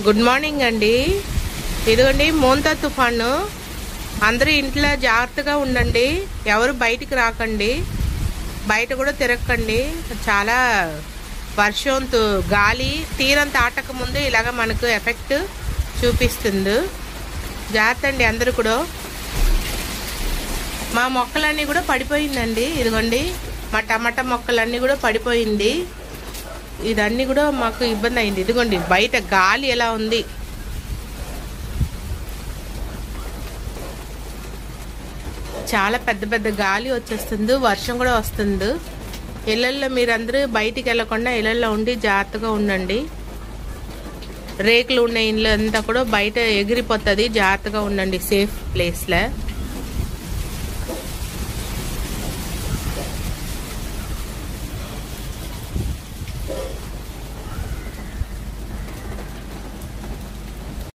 Good morning అండి. ఇదిగోండి మోంతా తుఫాను. అందరూ ఇంట్లో జాగ్రత్తగా ఉండండి. ఎవరు బయటికి రాకండి, బయట కూడా తిరగకండి. చాలా వర్షం గాలి తీరం తాటక ముందు ఇలాగ మనకు ఎఫెక్ట్ చూపిస్తుంది. జాగ్రత్త అండి అందరూ కూడా. మా మొక్కలన్నీ కూడా పడిపోయిందండి. ఇదిగోండి మా టమాటా మొక్కలన్నీ కూడా పడిపోయింది. ఇదన్నీ కూడా మాకు ఇబ్బంది అయింది. ఇదిగోండి బయట గాలి ఎలా ఉంది. చాలా పెద్ద పెద్ద గాలి వచ్చేస్తుంది, వర్షం కూడా వస్తుంది. ఇళ్ళల్లో మీరందరూ బయటికి వెళ్ళకుండా ఇళ్ళల్లో ఉండి జాగ్రత్తగా ఉండండి. రేకులు ఉన్న ఇల్లు అంతా కూడా బయట ఎగిరిపోతుంది. జాగ్రత్తగా ఉండండి సేఫ్ ప్లేస్లో.